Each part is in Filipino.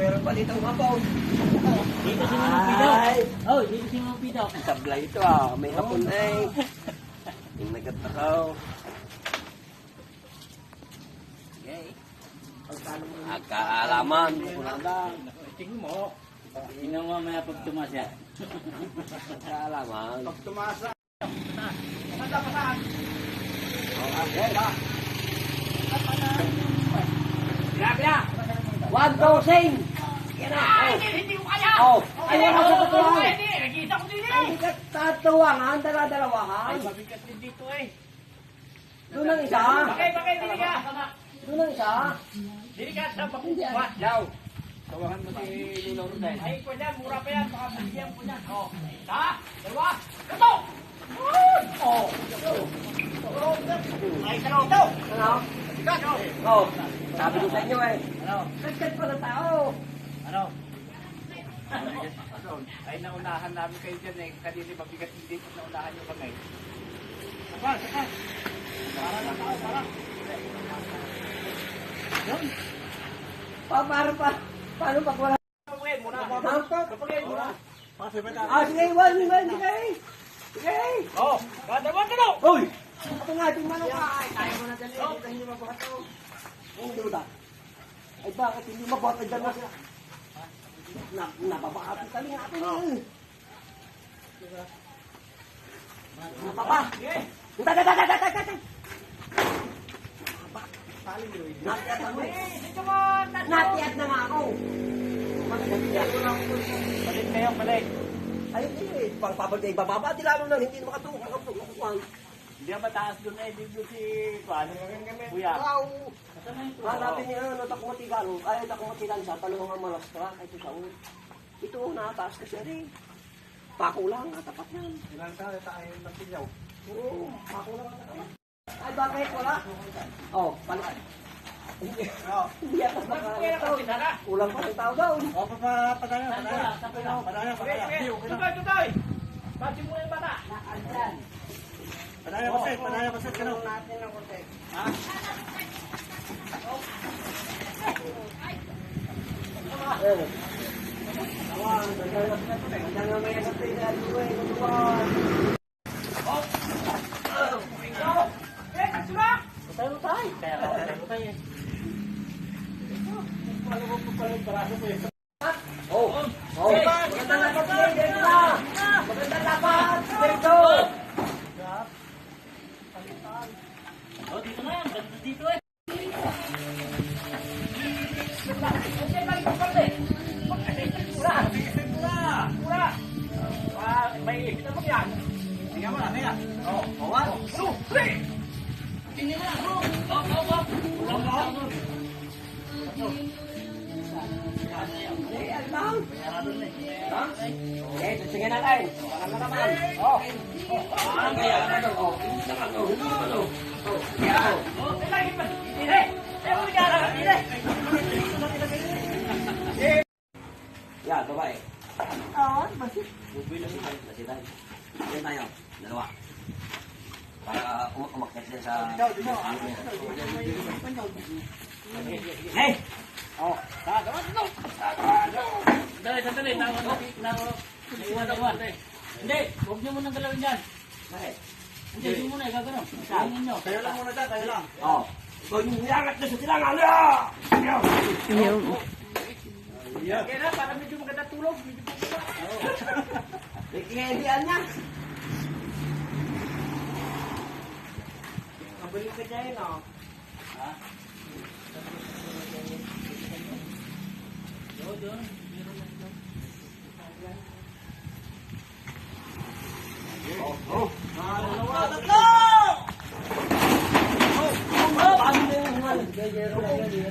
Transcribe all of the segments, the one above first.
meron pa dito hapon. Dito si Mang Pidaw. Oh, dito si Mang Pidaw. Sablay ito ah. May hapon ay. Yung nagkatakaw. Okay. Agkaalaman. Tingnan mo. Tingnan mo mamaya pag tumasya. Agkaalaman. Pag tumasa. Grabe 1,000! Yan na! Hindi ko kaya! Oh! Ay, wala sa katuwang! Pwede! Nagkita ko din eh! Ay, tatuwangan, dala-dalawahan. Mabigat din dito eh! Doon ang isa. Bakay, dili ka! Doon ang isa. Dili ka sa bakuwa! Yaw! Tawahan mo si Lulaw Roday. Ay, ko dyan, mura pa yan, baka bigyan ko dyan. Oh, isa, dalawa, ito! Oh! Ay, isa ito! Ano? Bigat, oh! Oh, sabi ko sa inyo eh. Ano? Nagkat pa ng tao. Ano? Ay, naunahan namin kayo dyan eh. Kanina mabigat hindi ko naunahan yung kamay. Sapas! Para na tao, para! Yun! Paano pag wala? Kapagin muna! Kapag? Kapagin muna! Sige, iwan, sige. Sige. Oh! Gadawan ka daw! Uy! Ako nga, di manok ka. Ay, tayo mo na dali. Dito hindi mabuhat to. Hindi mo da. Ay, bakit hindi mabuhat? Ay, dala siya. Napabakati kami natin eh. Napapa. Tatay. Natiyat ako eh. Natiyat na nga ako. Balik kayo, balik! Ay, eh. Pagpapagay bababa. Di lalo na hindi makatukuan. Hindi ang mataas doon eh, dito si Kuan. Kuya. Wow! Hanapin niya, takumatigan. Ay, takumatigan siya. Talong ang malastra. Ito sa ulo. Ito, nakataas kasi rin. Pako lang, tapat yan. Ilan sa tayo ng pilyaw? Oo, pako lang. Ay, bakit? Wala? Oh, paano? Hindi yan. Ulang pa ng tao daw. O, padaya. Tutoy! Bati mo yung bata! Padaya basit ka na. Natin ang konti. Ha? Kaya ako tayo eh. Oh, magandang lapat, Dito! Magandang lapat, Dito! Oh, dito na yan. Ganda dito eh. May ipit mo yan. Tingnan mo na yan. Oh, one, two, three. Tingnan na, bro. Oh. Eh, albang! Eh, sige natin. Parang na naman. Oh. Parang kaya na to. Oh, hindi naman to. Hindi naman to. Oh, yan. Yan, babae. Basit tayo. Yan tayo. Dalawa. Para umakyat siya sa... Hey! Oh, Sandali. Iwan. Hindi, huwag niyo munang galawin dyan. Bakit? Hindi, hindi muna, gagano. Sangin nyo. Kayo lang muna dyan, kayo lang. Oh. Ikaw yung nilangat na sa silangan. Kaya na, para medyo maganda tulog. Medyo maganda. Ikihendian niya. Kabalik ka dyan, oh. Ha? Doon. Meron na ito. Oh. Tatlo! Paano na yung humalag? Gayero lang yun.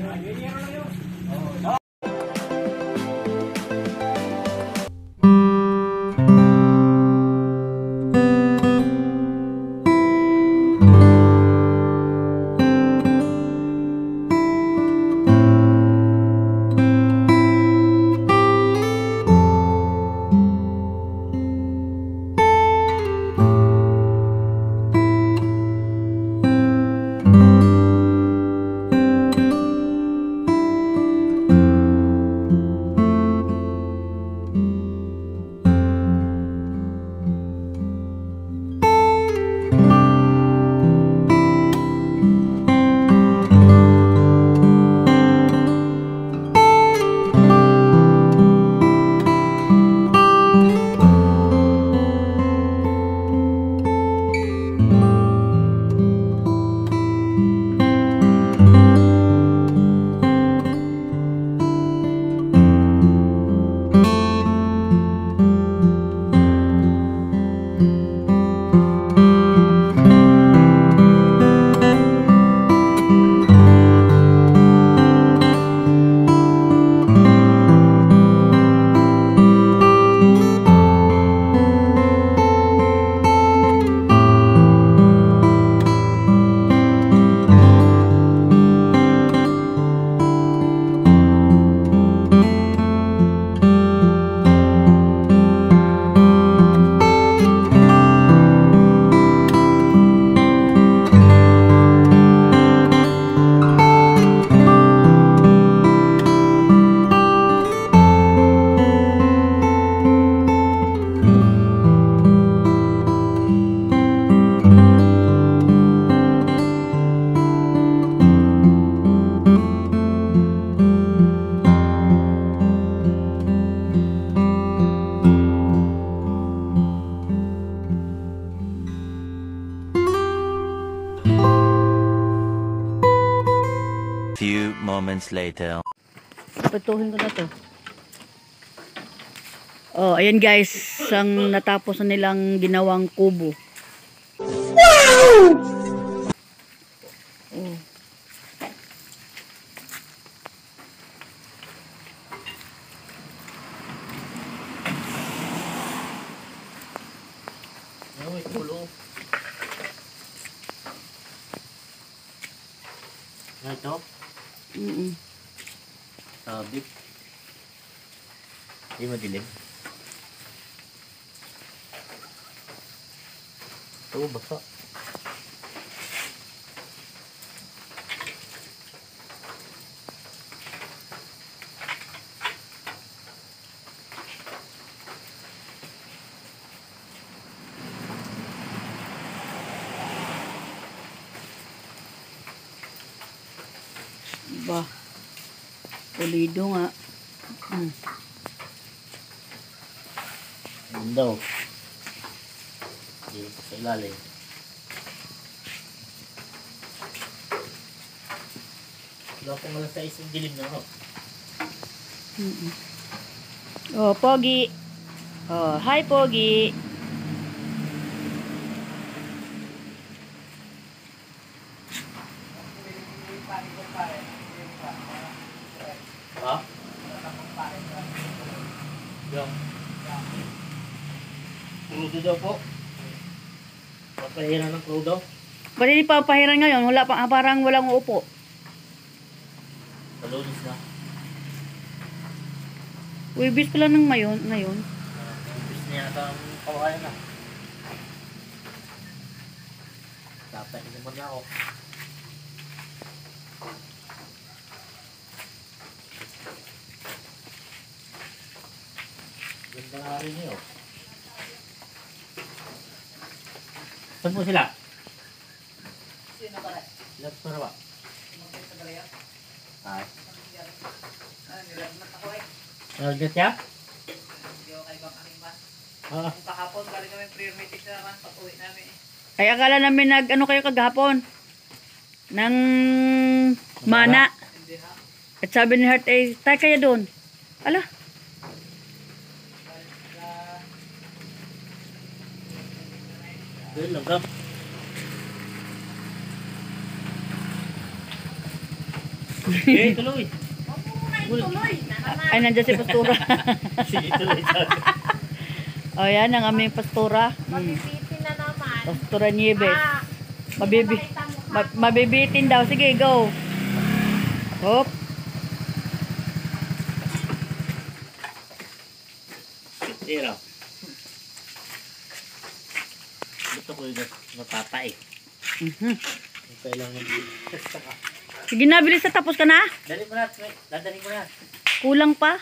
moments later. Patuhin ko na to. Oh, ayan guys, ang natapos na nilang ginawang kubo. Wow! Oh. Ay, tulo. Ano ito? Sabit. Hindi madilim. Ito, basa. Ba. Pulido nga. Ano daw? Dito sa ilalim. Wala pong alas 6 yung dilim na ako. Oh, Pogi. Oh, hi Pogi. Ha? Yung. Crudo daw po. Papahiran ng crudo. Pwede di pa pahiran ngayon, wala pa, parang walang upo. Sa Lunes na. Uybis pala ng ngayon. Ibis niya yata ang kawayan na. Dapat naman na ako. Ganda nga rin yun. Saan po sila? Sino ka rin? Sila para ba? Sa galayan? Ay. Nilagnat ako eh. Nalagdat niya? Hindi ako kay Bang Animan. Ah. Kung kahapon, galing kami prayer meeting na naman. Pag-uwi namin eh. Ay, akala namin ano kayo kagahapon? Nang mana. Hindi ha. At sabi ni Heart, eh, tayo kaya doon. Ala, Doon lang ka. Okay, tuloy. ay nandiyan si Pastura. Sige, tuloy. O yan, ang aming Pastura. Mabibitin na naman. Pastura Nieves. Ah, Mabibi nakita mo ka. mabibitin daw. Sige, go. Hop. Zero. Gusto ko yung natatae. Kailangan mag-test ka. Sige na, bilis na, tapos ka na. Dali mo na, dadali mo na. Kulang pa.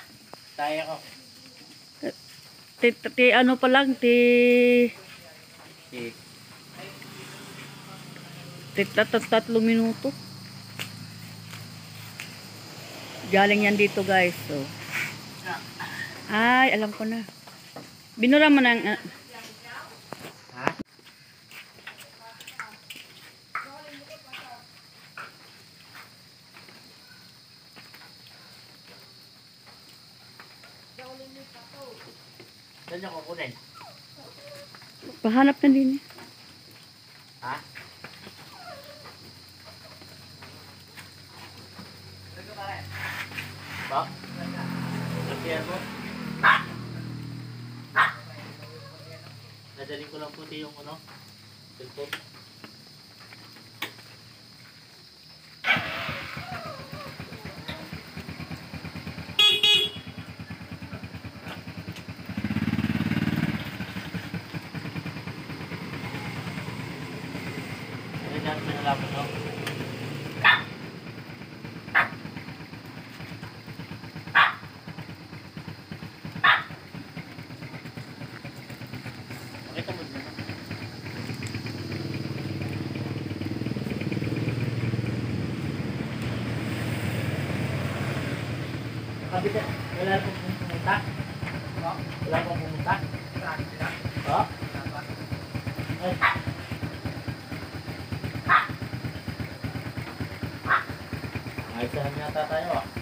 Taya ko. Ano pa lang, Si 3 minuto. Galing yan dito, guys. So. Ay, alam ko na. Binura mo ng... ha? Saan niyo kukunin? Pahanap na din eh. Ha? Ba? Lagyan mo? Nadali ko lang puti yung ano? Cellphone. Ano dyan pinalaman no? Pakita mo dyan. Kabila, wala pong pumunta? Wala pong pumunta? Ha? Ay. Naisahan yata tayo ah.